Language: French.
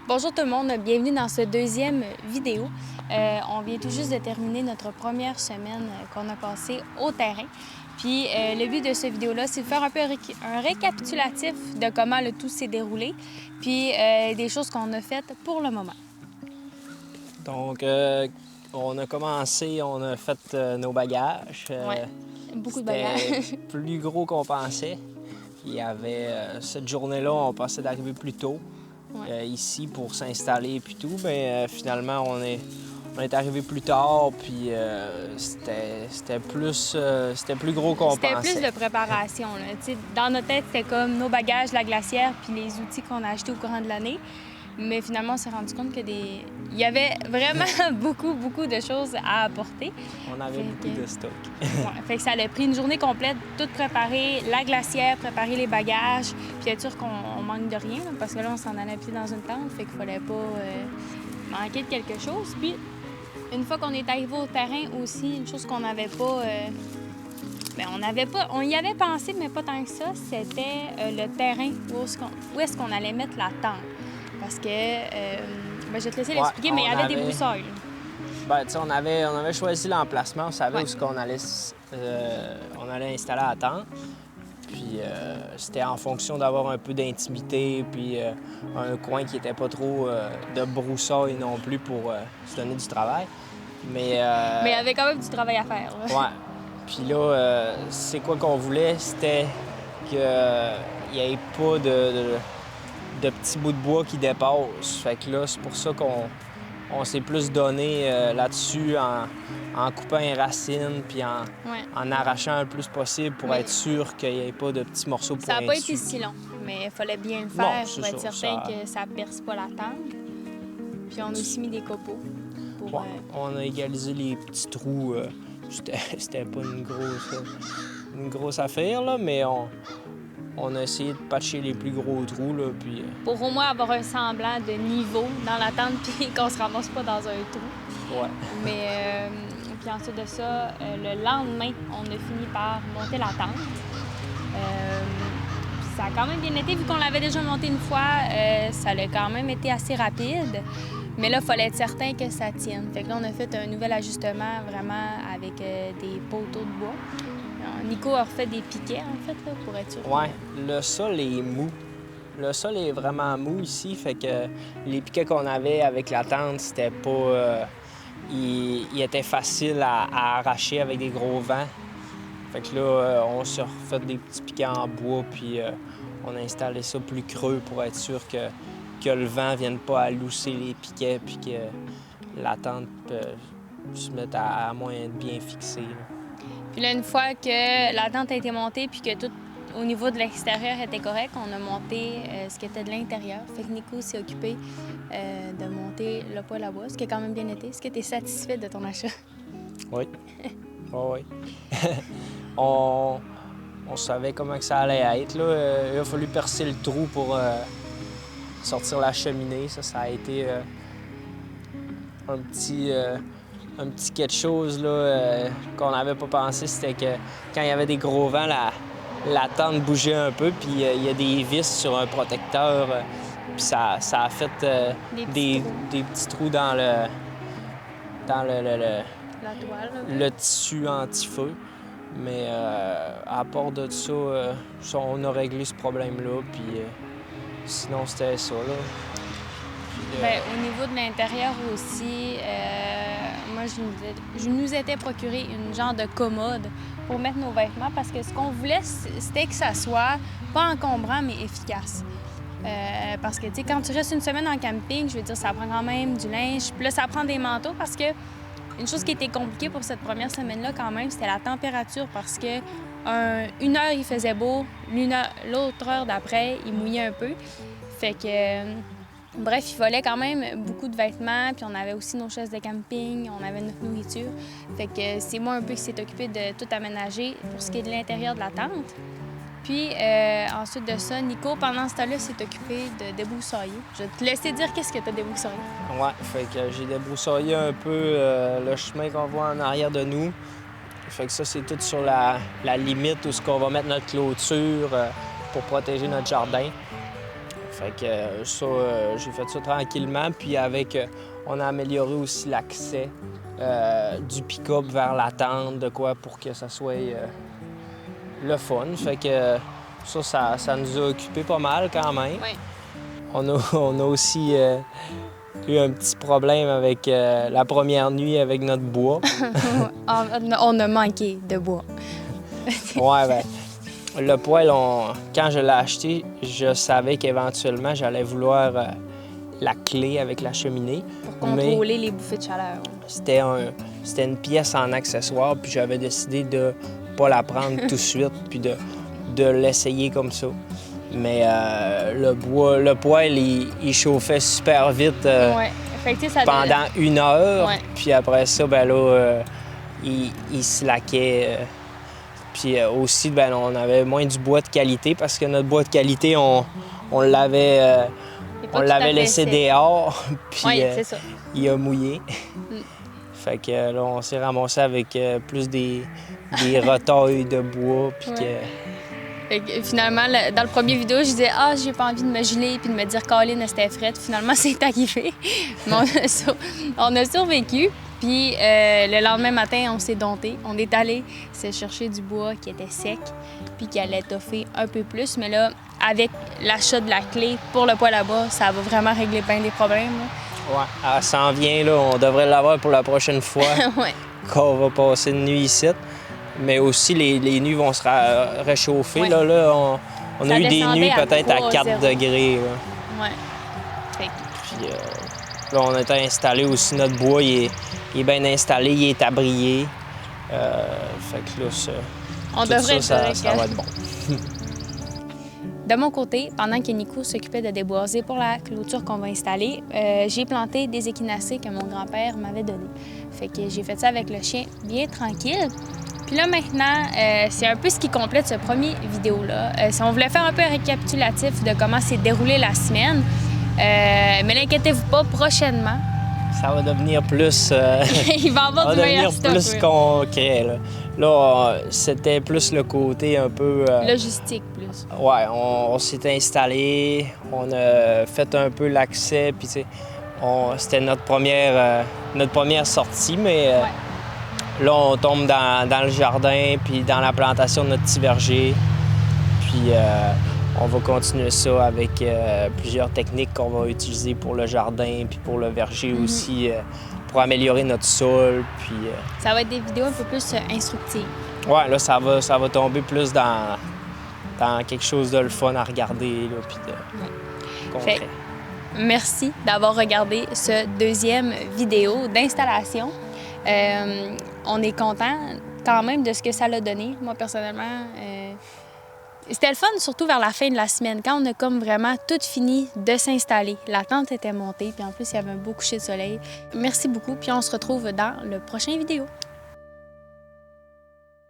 Bonjour tout le monde, bienvenue dans ce deuxième vidéo. On vient tout juste de terminer notre première semaine qu'on a passée au terrain. Puis le but de cette vidéo-là, c'est de faire un peu un récapitulatif de comment le tout s'est déroulé, puis des choses qu'on a faites pour le moment. Donc, on a commencé, on a fait nos bagages. Ouais, beaucoup de bagages. C'était plus gros qu'on pensait. Il y avait cette journée-là, on pensait d'arriver plus tôt ici pour s'installer puis tout, mais finalement, on est arrivé plus tard, puis c'était plus gros qu'on pensait. C'était plus de préparation. Là. Dans notre tête, c'était comme nos bagages, la glacière, puis les outils qu'on a achetés au courant de l'année. Mais finalement, on s'est rendu compte il y avait vraiment beaucoup de choses à apporter. On avait beaucoup de stock. Fait que ça a pris une journée complète, tout préparer, la glacière, préparer les bagages, puis être sûr qu'on manque de rien, là, parce que là, on s'en allait pied dans une tente, fait qu'il fallait pas manquer de quelque chose. Puis, une fois qu'on est arrivé au terrain aussi, une chose qu'on n'avait pas... on y avait pensé, mais pas tant que ça, c'était le terrain où est-ce qu'on allait mettre la tente. Parce que, je vais te laisser l'expliquer, mais il y avait des broussailles. Ben, tu sais, on avait choisi l'emplacement, on savait où on allait installer la tente. Puis c'était en fonction d'avoir un peu d'intimité, puis un coin qui n'était pas trop de broussailles non plus pour se donner du travail. Mais il y avait quand même du travail à faire. Là. Ouais. Puis là, c'est quoi qu'on voulait? C'était qu'il n'y ait pas de petits bouts de bois qui dépassent. Fait que là, c'est pour ça qu'on s'est plus donné là-dessus en coupant les racines puis en arrachant le plus possible pour être sûr qu'il n'y ait pas de petits morceaux pointus. Ça n'a pas été si long, mais il fallait bien le faire pour être certain que ça ne perce pas la tente. Puis on a aussi mis des copeaux. On a égalisé les petits trous. C'était pas une grosse affaire, là, mais on a essayé de patcher les plus gros trous. Là, puis, pour au moins avoir un semblant de niveau dans la tente puis qu'on se ramasse pas dans un trou. Ouais. Mais puis ensuite de ça, le lendemain, on a fini par monter la tente. Ça a quand même bien été, vu qu'on l'avait déjà monté une fois, ça a quand même été assez rapide. Mais là, il fallait être certain que ça tienne. Fait que là, on a fait un nouvel ajustement vraiment avec des poteaux de bois. Nico a refait des piquets, en fait, là, pour être sûr. Ouais, le sol est mou. Le sol est vraiment mou ici, fait que les piquets qu'on avait avec la tente, c'était pas... il était facile à arracher avec des gros vents. Fait que là, on s'est refait des petits piquets en bois, puis on a installé ça plus creux pour être sûr que le vent ne vienne pas à lousser les piquets, puis que la tente peut se mettre à moins être bien fixée. Là. Puis là, une fois que la tente a été montée, puis que tout au niveau de l'extérieur était correct, on a monté ce qui était de l'intérieur. Fait que Nico s'est occupé de monter le poêle à bois, ce qui a quand même bien été. Est-ce que tu es satisfaite de ton achat? Oui. Oh, oui. on savait comment que ça allait être. Là. Il a fallu percer le trou pour sortir la cheminée. Ça a été un petit quelque chose là, qu'on n'avait pas pensé. C'était que quand il y avait des gros vents, la tente bougeait un peu, puis il y a des vis sur un protecteur. Puis ça a fait des petits trous dans la toile, le tissu anti-feu. Mais à part de ça, on a réglé ce problème-là, puis sinon, c'était ça, là. Puis, bien, au niveau de l'intérieur aussi, moi, je nous étais procuré une genre de commode pour mettre nos vêtements parce que ce qu'on voulait, c'était que ça soit pas encombrant, mais efficace. Parce que, tu sais, quand tu restes une semaine en camping, je veux dire, ça prend quand même du linge. Puis là, ça prend des manteaux parce que une chose qui était compliquée pour cette première semaine-là, quand même, c'était la température parce que une heure, il faisait beau, l'autre heure d'après, il mouillait un peu. Fait que, bref, il fallait quand même beaucoup de vêtements, puis on avait aussi nos chaises de camping, on avait notre nourriture. Fait que c'est moi un peu qui s'est occupé de tout aménager pour ce qui est de l'intérieur de la tente. Puis ensuite de ça, Nico, pendant ce temps-là, s'est occupé de débroussailler. Je vais te laisser dire qu'est-ce que tu as débroussaillé. Ouais, fait que j'ai débroussaillé un peu le chemin qu'on voit en arrière de nous. Fait que ça, c'est tout sur la limite où ce qu'on va mettre notre clôture pour protéger notre jardin. Fait que ça, j'ai fait ça tranquillement. Puis on a amélioré aussi l'accès du pick-up vers la tente, de quoi pour que ça soit le fun. Fait que ça nous a occupé pas mal quand même. Oui. On a aussi eu un petit problème avec la première nuit avec notre bois. On a manqué de bois. Ouais, ben, le poêle, quand je l'ai acheté, je savais qu'éventuellement, j'allais vouloir la clé avec la cheminée. Pour contrôler les bouffées de chaleur. C'était une pièce en accessoire, puis j'avais décidé de pas la prendre tout de suite, puis de l'essayer comme ça. Mais le poêle, il chauffait super vite Ouais. Fait que, ça pendant 1 heure. Ouais. Puis après ça, ben là, il slackait. Puis aussi, ben, on avait moins du bois de qualité parce que notre bois de qualité, on l'avait laissé dehors. Puis c'est ça. il a mouillé. Fait que là, on s'est ramassé avec plus des retailles de bois. Puis Fait que, finalement, dans le premier vidéo, je disais « Ah, j'ai pas envie de me geler puis de me dire Colin, c'était frette. » Finalement, c'est à kiffer. Mais on a survécu. Puis le lendemain matin, on s'est dompté. On est allé se chercher du bois qui était sec puis qui allait étoffer un peu plus. Mais là, avec l'achat de la clé pour le poêle à bois, ça va vraiment régler bien des problèmes. Là. Ouais, elle s'en vient, là. On devrait l'avoir pour la prochaine fois Ouais. qu'on va passer une nuit ici. Mais aussi, les nuits vont se réchauffer. Ouais. Là, on a eu des nuits peut-être à 4 0. degrés. Là. Ouais. Fait Puis là, on a installé aussi notre bois. Il est bien installé, il est abrié. Fait que là, on devrait ça va être bon. De mon côté, pendant que Nico s'occupait de déboiser pour la clôture qu'on va installer, j'ai planté des échinacées que mon grand-père m'avait données. Fait que j'ai fait ça avec le chien bien tranquille. Puis là, maintenant, c'est un peu ce qui complète ce premier vidéo-là. Si on voulait faire un peu un récapitulatif de comment s'est déroulée la semaine, mais n'inquiétez-vous pas, prochainement. Ça va devenir plus... Il va y avoir du meilleur stuff. Plus concret, là, c'était plus le côté un peu... logistique, plus. Ouais, on s'est installé, on a fait un peu l'accès, puis tu sais, c'était notre première sortie, mais là, on tombe dans le jardin, puis dans la plantation de notre petit verger, puis on va continuer ça avec plusieurs techniques qu'on va utiliser pour le jardin, puis pour le verger aussi, pour améliorer notre sol, puis... Ça va être des vidéos un peu plus instructives. Ouais, là, ça va tomber plus dans quelque chose de le fun à regarder, là, puis de concret. Merci d'avoir regardé ce deuxième vidéo d'installation. On est content quand même de ce que ça l'a donné. Moi, personnellement, c'était le fun, surtout vers la fin de la semaine, quand on a comme vraiment tout fini de s'installer. La tente était montée, puis en plus, il y avait un beau coucher de soleil. Merci beaucoup, puis on se retrouve dans le prochain vidéo.